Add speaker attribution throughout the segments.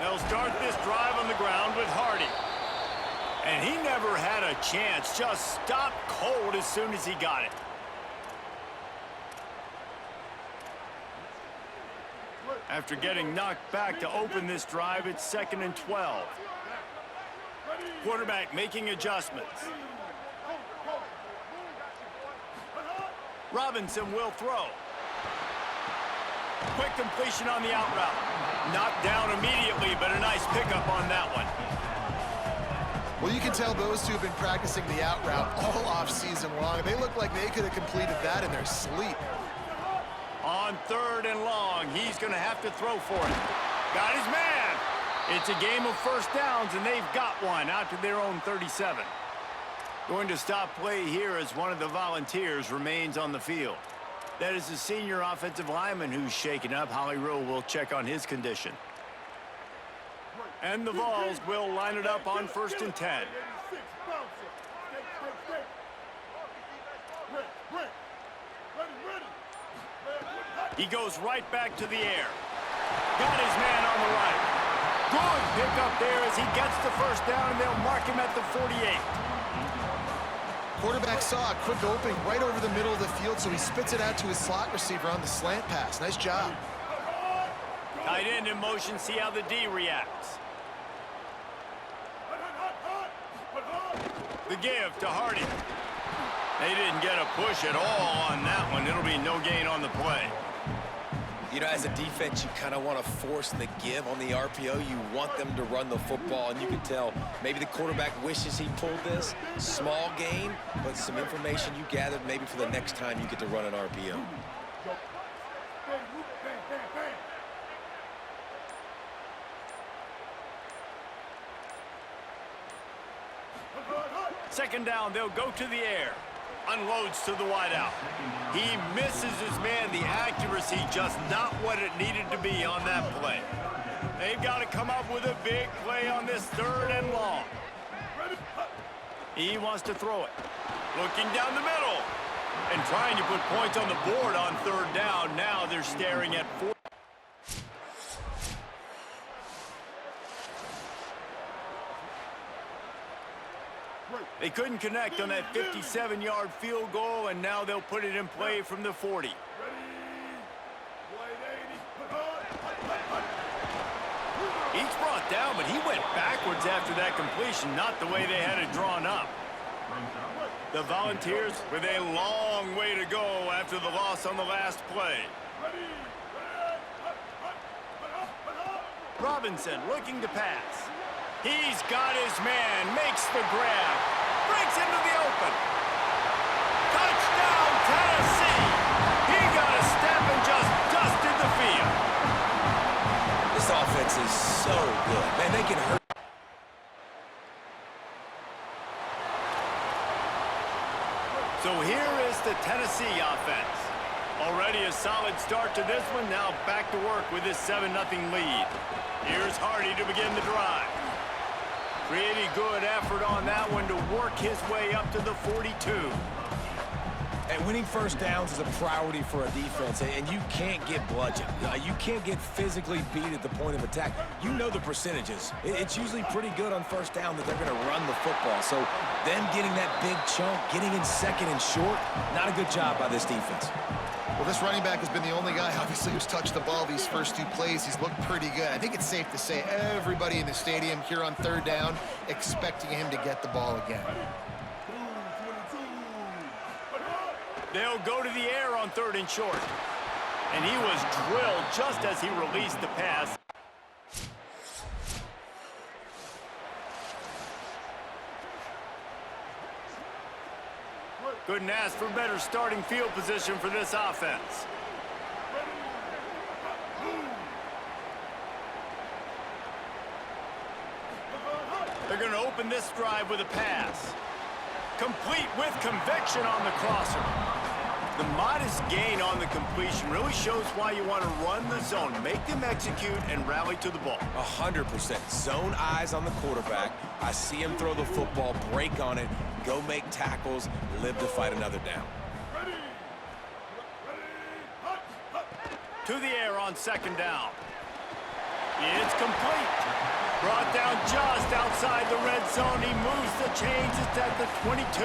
Speaker 1: They'll start this drive on the ground with Hardy. And he never had a chance. Just stopped cold as soon as he got it. After getting knocked back to open this drive, it's 2nd and 12. Quarterback making adjustments. Robinson will throw. Quick completion on the out route. Knocked down immediately, but a nice pickup on that one.
Speaker 2: Well, you can tell those two have been practicing the out route all off season long. They look like they could have completed that in their sleep.
Speaker 1: On 3rd and long, he's going to have to throw for it. Got his man. It's a game of first downs, and they've got one out to their own 37. Going to stop play here as one of the Volunteers remains on the field. That is the senior offensive lineman who's shaken up. Holly Rowe will check on his condition. And the Vols will line it up on 1st and 10. He goes right back to the air. Got his man on the right. Good pickup there as he gets the first down, and they'll mark him at the 48.
Speaker 2: Quarterback saw a quick opening right over the middle of the field, so he spits it out to his slot receiver on the slant pass. Nice job.
Speaker 1: Tight end in motion, see how the D reacts. The give to Hardy. They didn't get a push at all on that one. It'll be no gain on the play.
Speaker 3: You know, as a defense, you kind of want to force the give on the RPO. You want them to run the football, and you can tell maybe the quarterback wishes he pulled this. Small gain, but some information you gathered maybe for the next time you get to run an RPO.
Speaker 1: Second down, they'll go to the air. Unloads to the wideout. He misses his man. The accuracy just not what it needed to be on that play. They've got to come up with a big play on this 3rd and long. He wants to throw it. Looking down the middle. And trying to put points on the board on 3rd down. Now they're staring at 4th. They couldn't connect on that 57-yard field goal, and now they'll put it in play from the 40. Each brought down, but he went backwards after that completion, not the way they had it drawn up. The Volunteers with a long way to go after the loss on the last play. Robinson looking to pass. He's got his man, makes the grab, breaks into the open. Touchdown, Tennessee! He got a step and just dusted the field.
Speaker 3: This offense is so good. Man, they can hurt.
Speaker 1: So here is the Tennessee offense. Already a solid start to this one. Now back to work with this 7-0 lead. Here's Hardy to begin the drive. Pretty good effort on that one to work his way up to the 42.
Speaker 3: And winning first downs is a priority for a defense, and you can't get bludgeoned. You can't get physically beat at the point of attack. You know the percentages. It's usually pretty good on first down that they're going to run the football. So them getting that big chunk, getting in 2nd and short, not a good job by this defense.
Speaker 2: Well, this running back has been the only guy, obviously, who's touched the ball these first 2 plays. He's looked pretty good. I think it's safe to say everybody in the stadium here on 3rd down expecting him to get the ball again.
Speaker 1: They'll go to the air on 3rd and short. And he was drilled just as he released the pass. Couldn't ask for better starting field position for this offense. They're going to open this drive with a pass. Complete with conviction on the crosser. The modest gain on the completion really shows why you want to run the zone. Make them execute and rally to the ball.
Speaker 3: 100%. Zone eyes on the quarterback. I see him throw the football, break on it, go make tackles, live to fight another down.
Speaker 1: To the air on 2nd down. It's complete. Brought down just outside the red zone. He moves the chains. It's at the 22.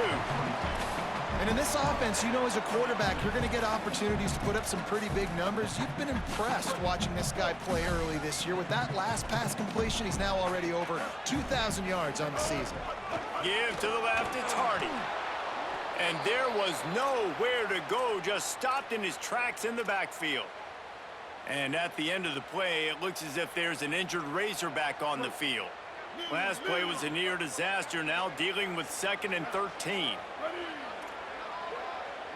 Speaker 2: And in this offense, you know, as a quarterback, you're going to get opportunities to put up some pretty big numbers. You've been impressed watching this guy play early this year. With that last pass completion, he's now already over 2,000 yards on the season.
Speaker 1: Give to the left, it's Hardy. And there was nowhere to go, just stopped in his tracks in the backfield. And at the end of the play, it looks as if there's an injured Razorback on the field. Last play was a near disaster, now dealing with 2nd and 13.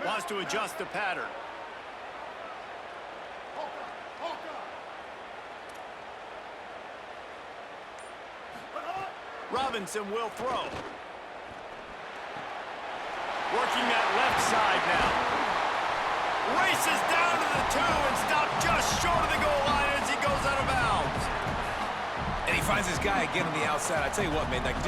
Speaker 1: Wants to adjust the pattern. Robinson will throw. Working that left side now. Races down to the 2 and stopped just short of the goal line as he goes out of bounds.
Speaker 3: And he finds this guy again on the outside. I tell you what, man, like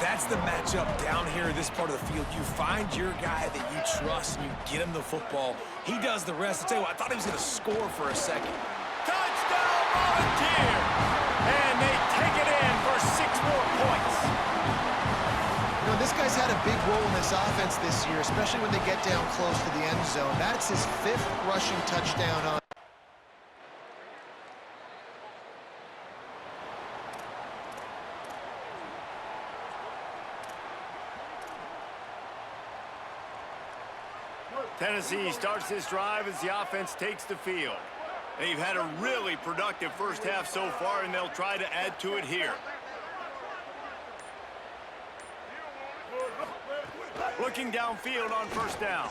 Speaker 3: that's the matchup down here in this part of the field. You find your guy that you trust and you get him the football. He does the rest. I tell you what, I thought he was going to score for a second.
Speaker 1: Touchdown, Volunteers! And they take it in for 6 more points.
Speaker 2: You know, this guy's had a big role in this offense this year, especially when they get down close to the end zone. That's his 5th rushing touchdown on.
Speaker 1: Tennessee starts this drive as the offense takes the field. They've had a really productive first half so far, and they'll try to add to it here. Looking downfield on first down.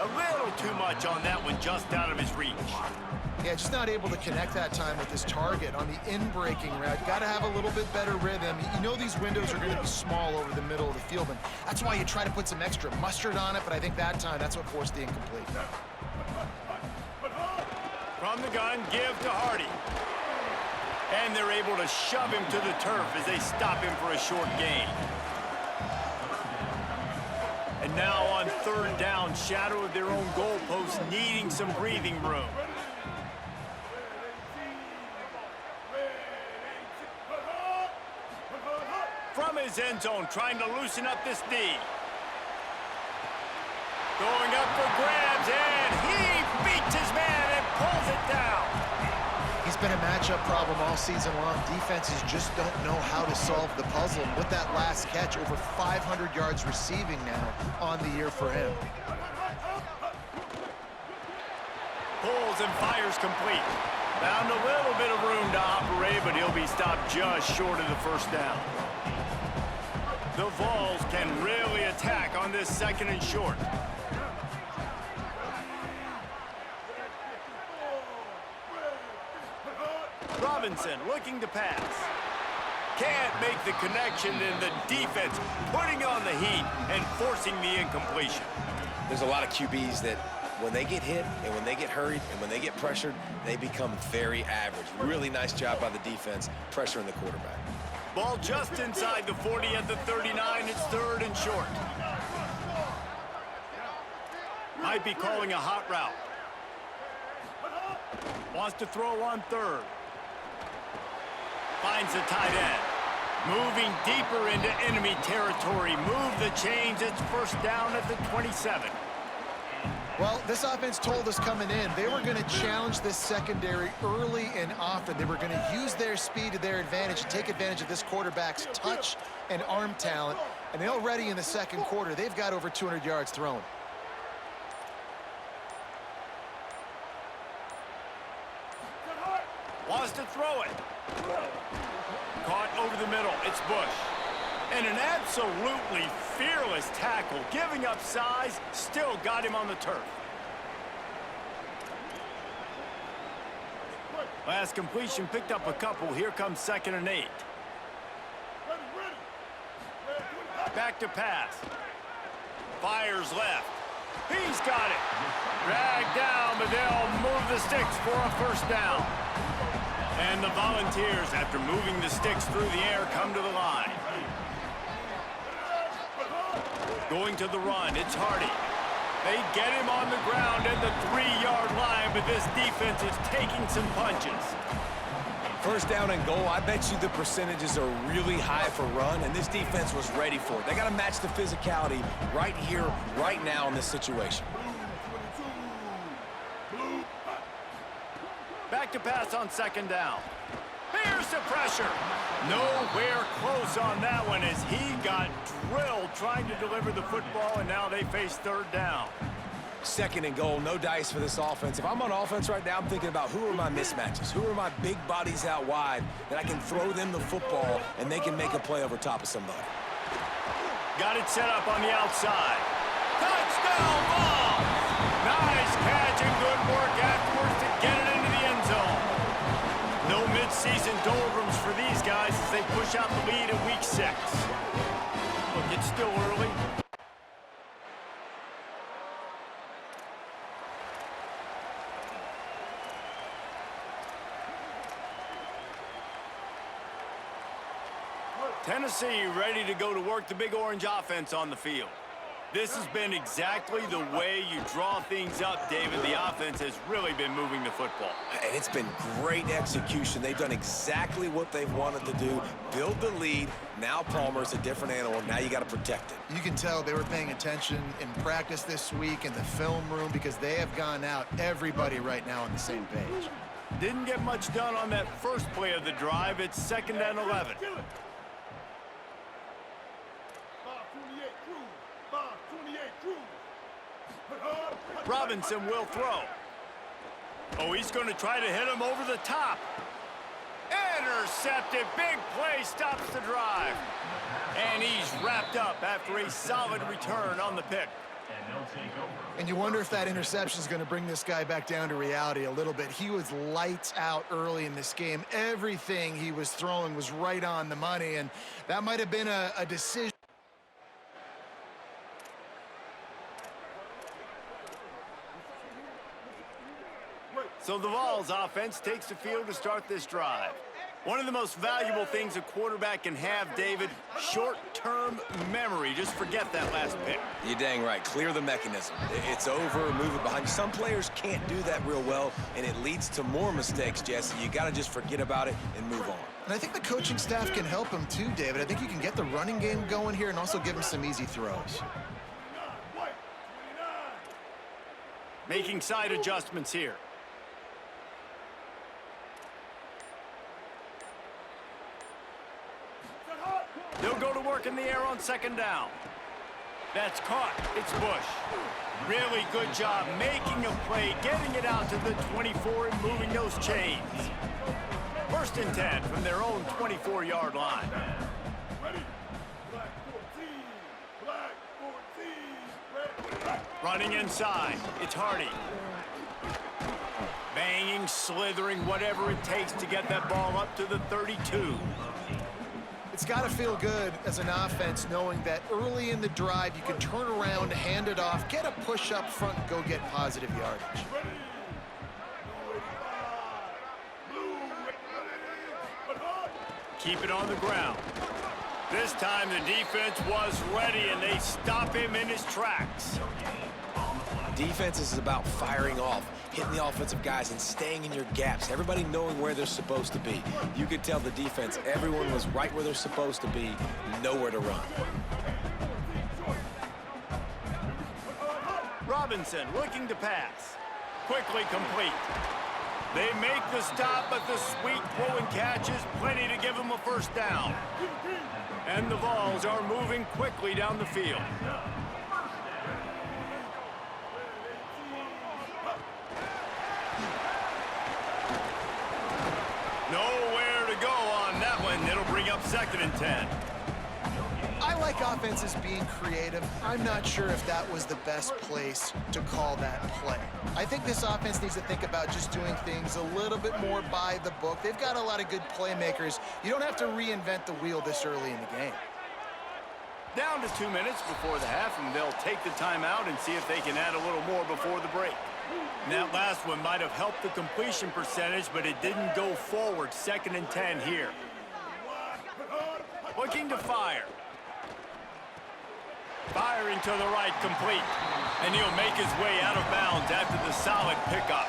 Speaker 1: A little too much on that one, just out of his reach.
Speaker 2: Yeah, just not able to connect that time with his target on the in-breaking route. Got to have a little bit better rhythm. You know these windows are going to be small over the middle of the field, and that's why you try to put some extra mustard on it, but I think that time, that's what forced the incomplete.
Speaker 1: From the gun, give to Hardy. And they're able to shove him to the turf as they stop him for a short gain. And now on 3rd down, shadow of their own goalpost, needing some breathing room. From his end zone, trying to loosen up this D. Going up for grabs, and he beats his man and pulls it down.
Speaker 2: He's been a matchup problem all season long. Defenses just don't know how to solve the puzzle. And with that last catch, over 500 yards receiving now on the year for him.
Speaker 1: Pulls and fires complete. Found a little bit of room to operate, but he'll be stopped just short of the first down. The Vols can really attack on this 2nd and short. Robinson looking to pass. Can't make the connection, and the defense putting on the heat and forcing the incompletion.
Speaker 3: There's a lot of QBs that when they get hit and when they get hurried and when they get pressured, they become very average. Really nice job by the defense pressuring the quarterback.
Speaker 1: Ball just inside the 40 at the 39. It's 3rd and short. Might be calling a hot route. Wants to throw on 3rd. Finds the tight end. Moving deeper into enemy territory. Move the chains. It's 1st down at the 27.
Speaker 2: Well, this offense told us coming in, they were going to challenge this secondary early and often. They were going to use their speed to their advantage and take advantage of this quarterback's touch and arm talent. And already in the 2nd quarter, they've got over 200 yards thrown.
Speaker 1: Wants to throw it. Caught over the middle. It's Bush. And an absolutely fearless tackle. Giving up size, still got him on the turf. Last completion, picked up a couple. Here comes 2nd and 8. Back to pass. Fires left. He's got it. Dragged down, but they'll move the sticks for a 1st down. And the Volunteers, after moving the sticks through the air, come to the line. Going to the run, it's Hardy. They get him on the ground at the 3-yard line, but this defense is taking some punches.
Speaker 3: First down and goal, I bet you the percentages are really high for run, and this defense was ready for it. They got to match the physicality right here, right now in this situation.
Speaker 1: Back to pass on second down. Here's the pressure. Nowhere close on that one as he got drilled trying to deliver the football, and now they face third down.
Speaker 3: Second and goal, no dice for this offense. If I'm on offense right now, I'm thinking about who are my mismatches? Who are my big bodies out wide that I can throw them the football and they can make a play over top of somebody?
Speaker 1: Got it set up on the outside. Touchdown ball! Nice catch and good work afterwards to get it into the end zone. No mid-season doldrums for these guys as they push out the lead in week 6. Look, it's still early. Tennessee ready to go to work the Big Orange offense on the field. This has been exactly the way you draw things up, David. The offense has really been moving the football.
Speaker 3: And it's been great execution. They've done exactly what they've wanted to do. Build the lead. Now Palmer's a different animal. Now you got to protect it.
Speaker 2: You can tell they were paying attention in practice this week in the film room because they have gone out, everybody right now on the same page.
Speaker 1: Didn't get much done on that first play of the drive. It's 2nd and 11. Robinson will throw. Oh, he's going to try to hit him over the top. Intercepted. Big play stops the drive. And he's wrapped up after a solid return on the pick.
Speaker 2: And you wonder if that interception is going to bring this guy back down to reality a little bit. He was lights out early in this game. Everything he was throwing was right on the money, and that might have been a decision.
Speaker 1: So the Vols offense takes the field to start this drive. One of the most valuable things a quarterback can have, David, short-term memory. Just forget that last pick.
Speaker 3: You're dang right. Clear the mechanism. It's over, move it behind you. Some players can't do that real well, and it leads to more mistakes, Jesse. You got to just forget about it and move on.
Speaker 2: And I think the coaching staff can help him too, David. I think you can get the running game going here and also give him some easy throws.
Speaker 1: Making side adjustments here. They'll go to work in the air on second down. That's caught. It's Bush. Really good job making a play, getting it out to the 24 and moving those chains. 1st and 10 from their own 24-yard line. Running inside. It's Hardy. Banging, slithering, whatever it takes to get that ball up to the 32.
Speaker 2: It's got to feel good as an offense knowing that early in the drive you can turn around, hand it off, get a push up front, and go get positive yardage.
Speaker 1: Keep it on the ground. This time the defense was ready, and they stop him in his tracks.
Speaker 3: Defense is about firing off, hitting the offensive guys and staying in your gaps. Everybody knowing where they're supposed to be. You could tell the defense, everyone was right where they're supposed to be, nowhere to run.
Speaker 1: Robinson looking to pass. Quickly complete. They make the stop, but the sweet throw and catch is plenty to give them a first down. And the Vols are moving quickly down the field. Nowhere to go on that one. It'll bring up 2nd and 10.
Speaker 2: I like offenses being creative. I'm not sure if that was the best place to call that play. I think this offense needs to think about just doing things a little bit more by the book. They've got a lot of good playmakers. You don't have to reinvent the wheel this early in the game.
Speaker 1: Down to 2 minutes before the half, and they'll take the timeout and see if they can add a little more before the break. And that last one might have helped the completion percentage, but it didn't go forward. 2nd and 10 here. Looking to fire. Firing to the right, complete. And he'll make his way out of bounds after the solid pickup.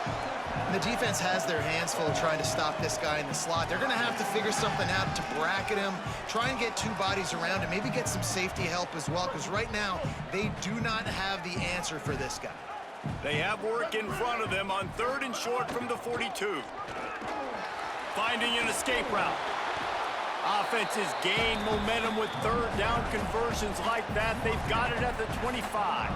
Speaker 2: And the defense has their hands full trying to stop this guy in the slot. They're going to have to figure something out to bracket him, try and get two bodies around him, maybe get some safety help as well, because right now they do not have the answer for this guy.
Speaker 1: They have work in front of them on 3rd and short from the 42. Finding an escape route. Offenses gain momentum with 3rd down conversions like that. They've got it at the 25.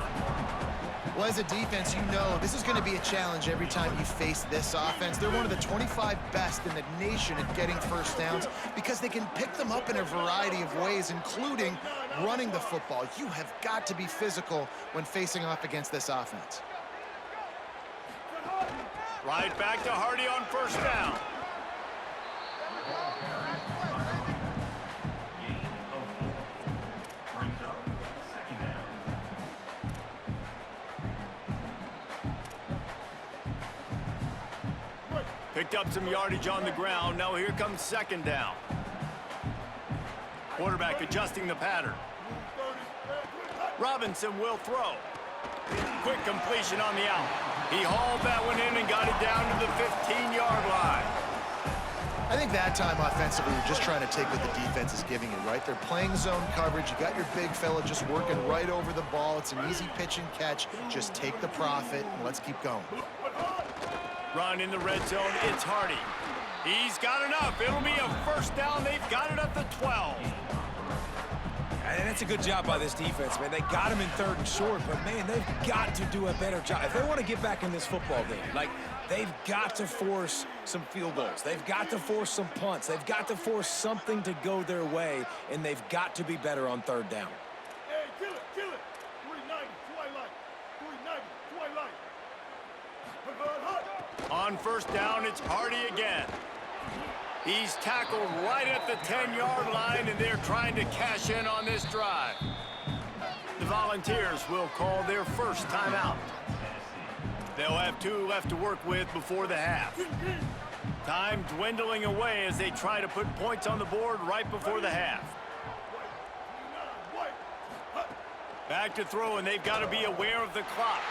Speaker 2: Well, as a defense, you know this is going to be a challenge every time you face this offense. They're one of the 25 best in the nation at getting first downs because they can pick them up in a variety of ways, including running the football. You have got to be physical when facing off against this offense.
Speaker 1: Right back to Hardy on 1st down. Picked up some yardage on the ground. Now here comes 2nd down. Quarterback adjusting the pattern. Robinson will throw. Quick completion on the out. He hauled that one in and got it down to the 15-yard line.
Speaker 2: I think that time offensively, you're just trying to take what the defense is giving you, right? They're playing zone coverage. You got your big fella just working right over the ball. It's an easy pitch and catch. Just take the profit and let's keep going.
Speaker 1: Run in the red zone. It's Hardy. He's got enough. It'll be a 1st down. They've got it at the 12.
Speaker 3: And that's a good job by this defense, man. They got him in 3rd and short, but, man, they've got to do a better job. If they want to get back in this football game, like, they've got to force some field goals. They've got to force some punts. They've got to force something to go their way, and they've got to be better on 3rd down.
Speaker 4: Hey, kill it. 390, Twilight. 390, Twilight.
Speaker 1: On 1st down, it's Hardy again. He's tackled right at the 10-yard line, and they're trying to cash in on this drive. The Volunteers will call their 1st timeout. They'll have 2 left to work with before the half. Time dwindling away as they try to put points on the board right before the half. Back to throw, and they've got to be aware of the clock.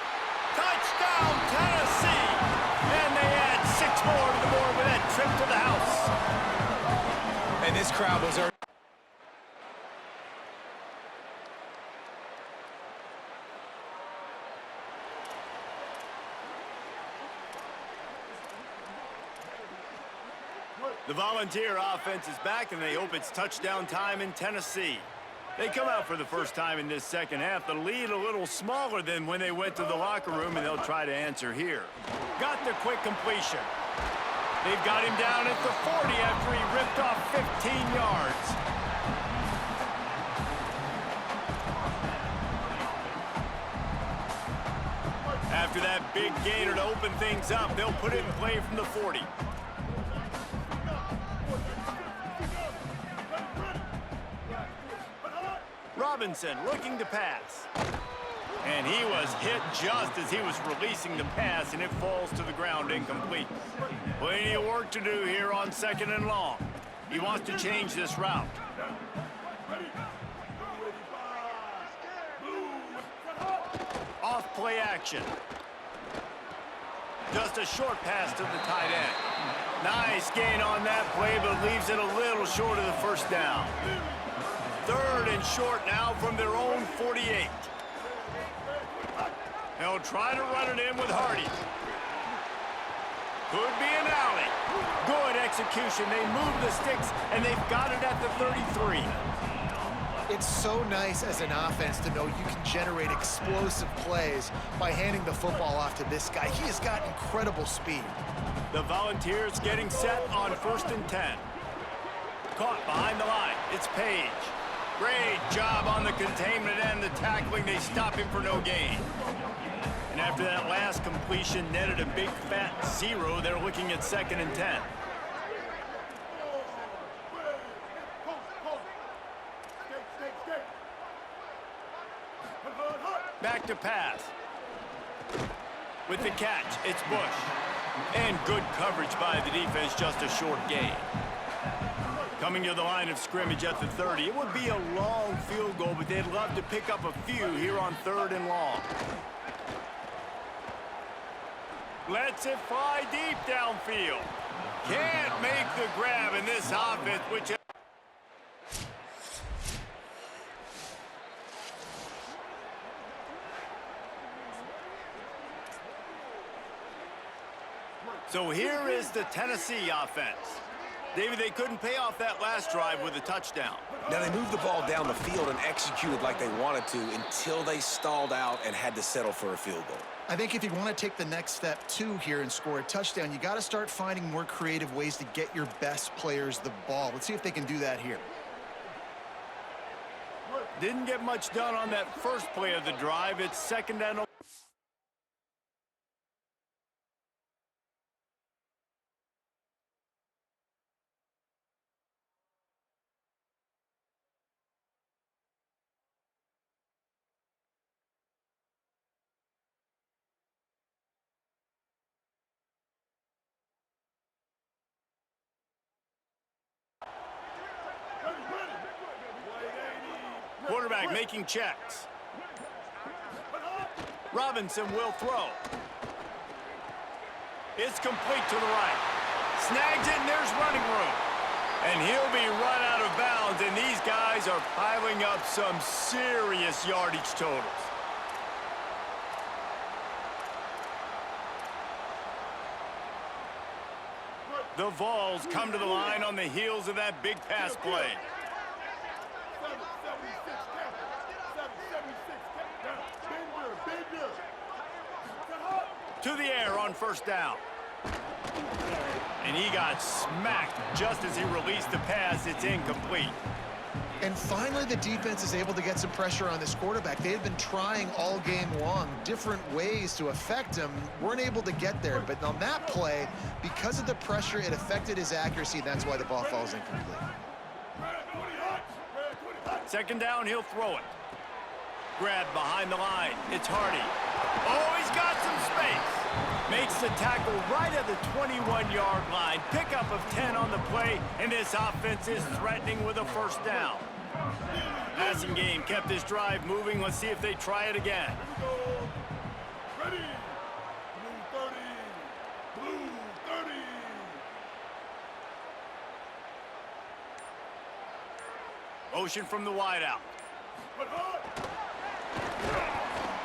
Speaker 1: Touchdown, Tennessee! And they add 6 more to the board with that trip to the house.
Speaker 3: And this crowd was early.
Speaker 1: The Volunteer offense is back, and they hope it's touchdown time in Tennessee. They come out for the first time in this 2nd half. The lead a little smaller than when they went to the locker room, and they'll try to answer here. Got the quick completion. They've got him down at the 40 after he ripped off 15 yards. After that big gainer to open things up, they'll put it in play from the 40. Robinson looking to pass. And he was hit just as he was releasing the pass, and it falls to the ground incomplete. Plenty of work to do here on 2nd and long. He wants to change this route. Off play action. Just a short pass to the tight end. Nice gain on that play, but leaves it a little short of the 1st down. 3rd and short now from their own 48. They'll try to run it in with Hardy. Could be an alley. Good execution. They move the sticks, and they've got it at the 33.
Speaker 2: It's so nice as an offense to know you can generate explosive plays by handing the football off to this guy. He has got incredible speed.
Speaker 1: The Volunteers getting set on 1st and 10. Caught behind the line. It's Page. Great job on the containment and the tackling. They stop him for no gain. And after that last completion netted a big fat 0, they're looking at 2nd and 10. Back to pass. With the catch, it's Bush. And good coverage by the defense, just a short gain. Coming to the line of scrimmage at the 30. It would be a long field goal, but they'd love to pick up a few here on 3rd and long. Lets it fly deep downfield. Can't make the grab in this offense, which... So here is the Tennessee offense. David, they couldn't pay off that last drive with a touchdown.
Speaker 3: Now, they moved the ball down the field and executed like they wanted to until they stalled out and had to settle for a field goal.
Speaker 2: I think if you want to take the next step, too, here and score a touchdown, you got to start finding more creative ways to get your best players the ball. Let's see if they can do that here.
Speaker 1: Didn't get much done on that first play of the drive. It's second and... Quarterback making checks. Robinson will throw. It's complete to the right. Snags it, and there's running room. And he'll be run out of bounds, and these guys are piling up some serious yardage totals. The Vols come to the line on the heels of that big pass play. To the air on first down. And he got smacked just as he released the pass. It's incomplete.
Speaker 2: And finally, the defense is able to get some pressure on this quarterback. They had been trying all game long different ways to affect him. Weren't able to get there. But on that play, because of the pressure, it affected his accuracy. That's why the ball falls incomplete.
Speaker 1: Second down, he'll throw it. Grabbed behind the line. It's Hardy. Oh, he's got some space. Makes the tackle right at the 21-yard line. Pickup of 10 on the play, and this offense is threatening with a first down. Passing game kept this drive moving. Let's see if they try it again.
Speaker 4: Ready. Blue 30. Blue 30.
Speaker 1: Motion from the wideout.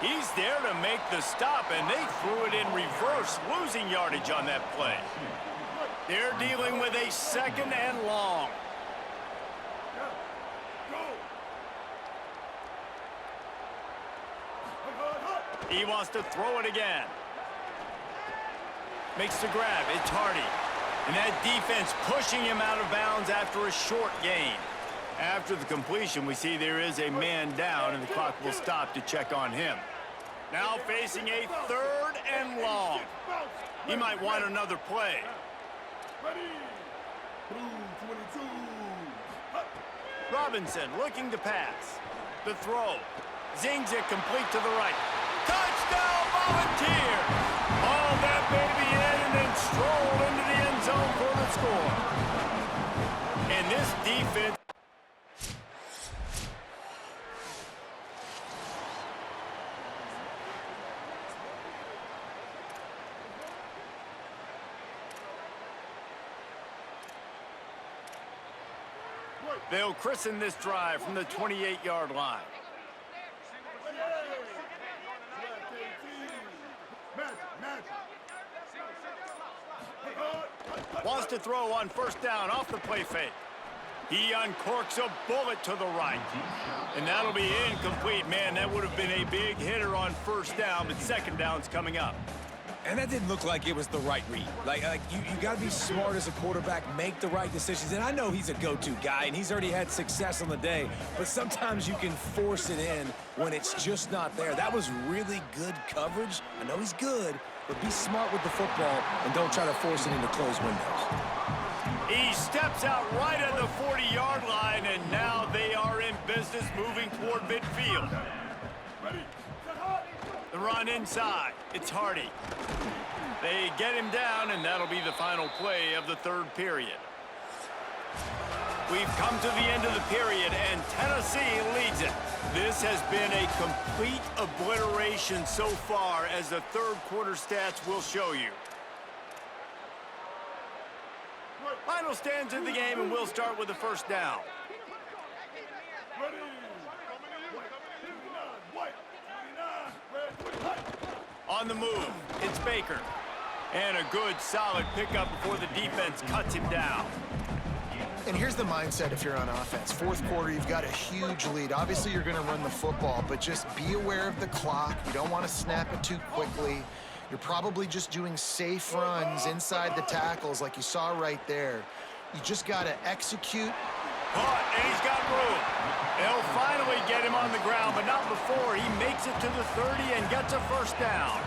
Speaker 1: He's there to make the stop, and they threw it in reverse, losing yardage on that play. They're dealing with a second and long. He wants to throw it again. Makes the grab. It's Hardy. And that defense pushing him out of bounds after a short gain. After the completion, we see there is a man down, and the clock will stop to check on him. Now facing a third and long. He might want another play. Robinson looking to pass. The throw. Zings it complete to the right. Touchdown, Volunteers! Hauled that baby in and then strolled into the end zone for the score. And this defense... They'll christen this drive from the 28-yard line. Wants to throw on first down off the play fake. He uncorks a bullet to the right. And that'll be incomplete. Man, that would have been a big hitter on first down, but second down's coming up.
Speaker 3: And that didn't look like it was the right read. Like you got to be smart as a quarterback, make the right decisions. And I know he's a go-to guy, and he's already had success on the day. But sometimes you can force it in when it's just not there. That was really good coverage. I know he's good, but be smart with the football and don't try to force it into closed windows.
Speaker 1: He steps out right at the 40-yard line, and now they are in business moving toward midfield. The run inside. It's Hardy. They get him down, and that'll be the final play of the third period. We've come to the end of the period, and Tennessee leads it. This has been a complete obliteration so far, as the third quarter stats will show you. Final stands of the game, and we'll start with the first down.
Speaker 4: Ready. White. 29. Red.
Speaker 1: On the move, it's Baker. And a good, solid pickup before the defense cuts him down.
Speaker 2: And here's the mindset if you're on offense. Fourth quarter, you've got a huge lead. Obviously, you're going to run the football, but just be aware of the clock. You don't want to snap it too quickly. You're probably just doing safe runs inside the tackles like you saw right there. You just got to execute.
Speaker 1: Caught, and he's got room. They'll finally get him on the ground, but not before he makes it to the 30 and gets a first down.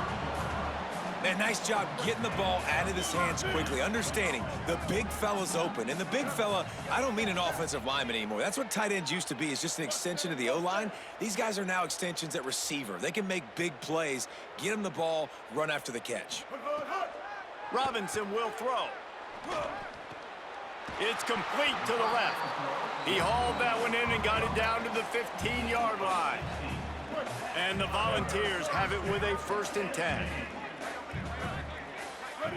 Speaker 3: Man, nice job getting the ball out of his hands quickly, understanding the big fella's open. And the big fella, I don't mean an offensive lineman anymore. That's what tight ends used to be, is just an extension of the O-line. These guys are now extensions at receiver. They can make big plays, get him the ball, run after the catch.
Speaker 1: Robinson will throw. It's complete to the left. He hauled that one in and got it down to the 15-yard line. And the Volunteers have it with a 1st and 10.
Speaker 4: Ready.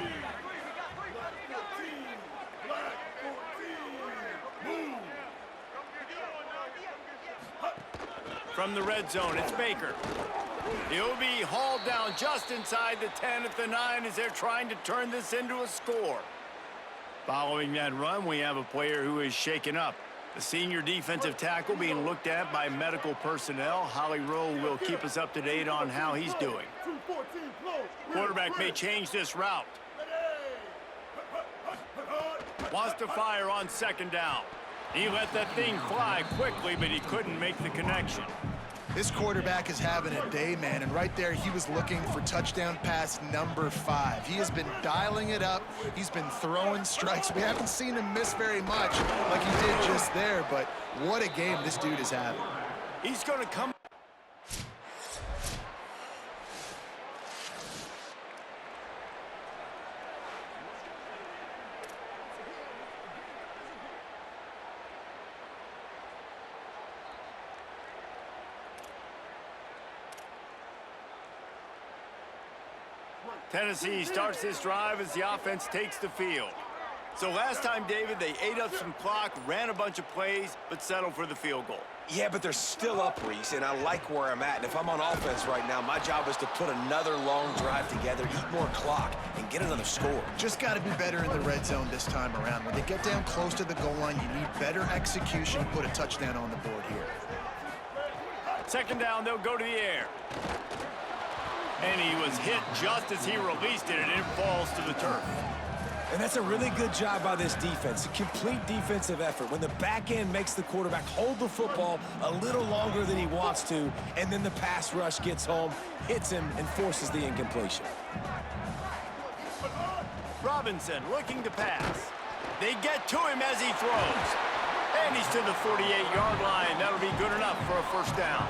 Speaker 4: Black 14. Move.
Speaker 1: From the red zone, it's Baker. He'll be hauled down just inside the 10 at the 9 as they're trying to turn this into a score. Following that run, we have a player who is shaken up. The senior defensive tackle being looked at by medical personnel. Holly Rowe will keep us up to date on how he's doing.
Speaker 4: 214 close.
Speaker 1: Quarterback may change this route. Wants to fire on 2nd down. He let that thing fly quickly, but he couldn't make the connection.
Speaker 2: This quarterback is having a day, man, and right there he was looking for touchdown pass number 5. He has been dialing it up. He's been throwing strikes. We haven't seen him miss very much like he did just there, but what a game this dude is having.
Speaker 1: He's going to come. Tennessee starts this drive as the offense takes the field. So last time, David, they ate up some clock, ran a bunch of plays, but settled for the field goal.
Speaker 3: Yeah, but they're still up, Reese, and I like where I'm at. And if I'm on offense right now, my job is to put another long drive together, eat more clock, and get another score.
Speaker 2: Just got to be better in the red zone this time around. When they get down close to the goal line, you need better execution to put a touchdown on the board here.
Speaker 1: 2nd down, they'll go to the air. And he was hit just as he released it, and it falls to the turf.
Speaker 3: And that's a really good job by this defense, a complete defensive effort. When the back end makes the quarterback hold the football a little longer than he wants to, and then the pass rush gets home, hits him, and forces the incompletion.
Speaker 1: Robinson looking to pass. They get to him as he throws. And he's to the 48-yard line. That'll be good enough for a 1st down.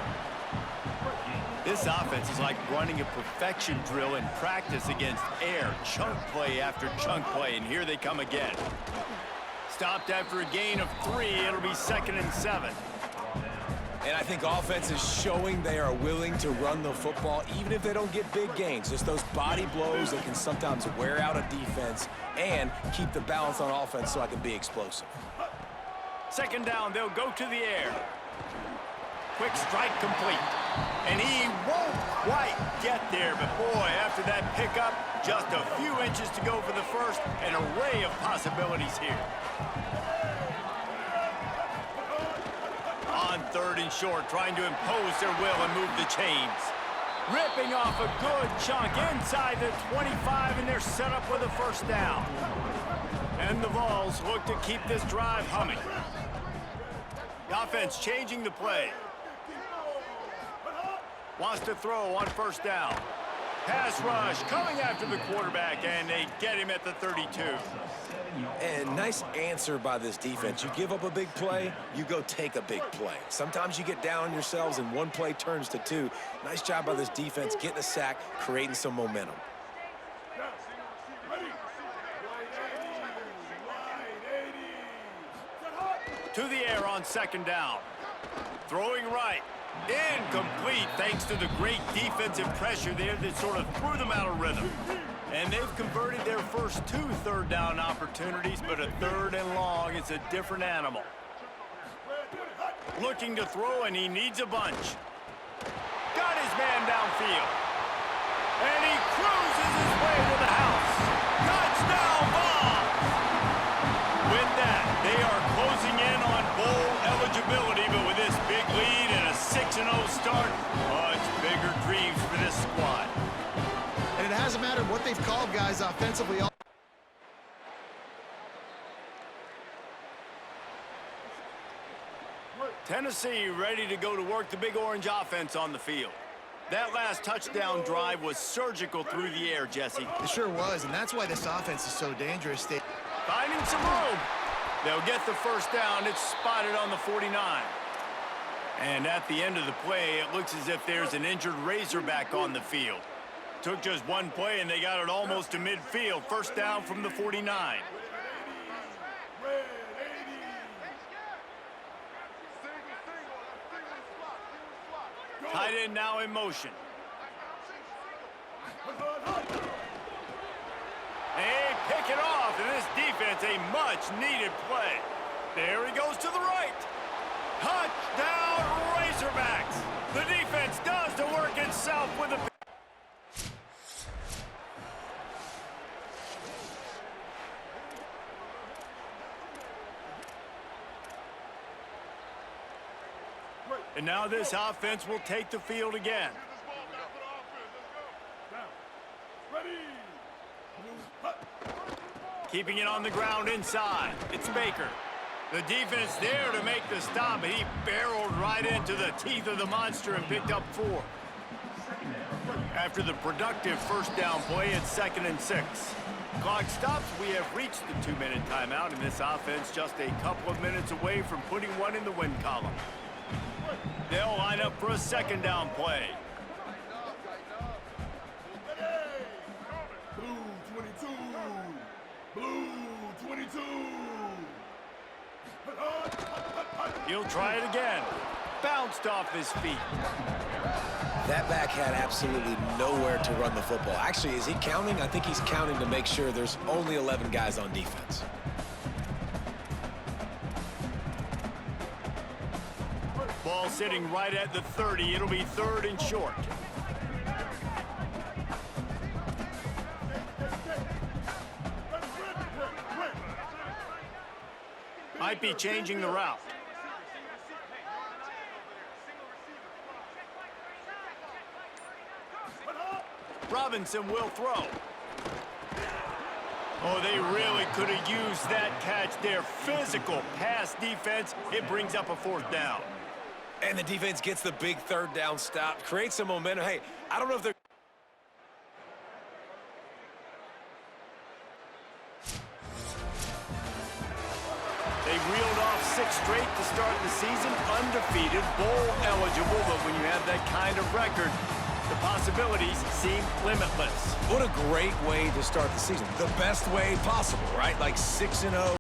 Speaker 1: This offense is like running a perfection drill in practice against air, chunk play after chunk play, and here they come again. Stopped after a gain of 3, it'll be 2nd and 7.
Speaker 3: And I think offense is showing they are willing to run the football, even if they don't get big gains. Just those body blows that can sometimes wear out a defense and keep the balance on offense so I can be explosive.
Speaker 1: 2nd down, they'll go to the air. Quick strike complete. And he won't quite get there, but boy, after that pickup, just a few inches to go for the 1st, an array of possibilities here. On 3rd and short, trying to impose their will and move the chains. Ripping off a good chunk inside the 25, and they're set up with a 1st down. And the Vols look to keep this drive humming. The offense changing the play. Wants to throw on 1st down. Pass rush coming after the quarterback, and they get him at the 32.
Speaker 3: And nice answer by this defense. You give up a big play, you go take a big play. Sometimes you get down on yourselves and one play turns to 2. Nice job by this defense getting a sack, creating some momentum.
Speaker 1: To the air on second down. Throwing right. Incomplete thanks to the great defensive pressure there that sort of threw them out of rhythm. And they've converted their first 2 third-down opportunities, but a 3rd and long is a different animal. Looking to throw, and he needs a bunch. Got his man downfield. And he cruises his way to the house. Touchdown ball! With that, they are closing in on bowl eligibility, but with this big lead and a 6-0 start, much bigger dreams for this squad.
Speaker 2: And it hasn't mattered what they've called, guys, offensively.
Speaker 1: Tennessee ready to go to work the Big Orange offense on the field. That last touchdown drive was surgical through the air, Jesse.
Speaker 2: It sure was, and that's why this offense is so dangerous.
Speaker 1: Finding some room. They'll get the first down. It's spotted on the 49. And at the end of the play, it looks as if there's an injured Razorback on the field. Took just one play, and they got it almost to midfield. First down from the 49. Tight end now in motion. They pick it off, and this defense, a much-needed play. There he goes to the right. Touchdown, Razorbacks. The defense does the work itself with a... And now this offense will take the field again. Keeping it on the ground inside. It's Baker. The defense there to make the stop, and he barreled right into the teeth of the monster and picked up 4. After the productive first down play, it's 2nd and 6. Clock stops. We have reached the 2-minute timeout, and this offense just a couple of minutes away from putting one in the win column. They'll line up for a 2nd down play.
Speaker 4: Blue 22. Blue 22.
Speaker 1: He'll try it again. Bounced off his feet.
Speaker 3: That back had absolutely nowhere to run the football. Actually, is he counting? I think he's counting to make sure there's only 11 guys on defense.
Speaker 1: Ball sitting right at the 30. It'll be 3rd and short. Might be changing the route. Robinson will throw. Oh, they really could have used that catch there. Physical pass defense. It brings up a 4th down.
Speaker 3: And the defense gets the big 3rd down stop, creates some momentum. Hey, I don't know if they're...
Speaker 1: They reeled off 6 straight to start the season, undefeated, bowl eligible, but when you have that kind of record, the possibilities seem limitless.
Speaker 3: What a great way to start the season. The best way possible, right? Like 6-0.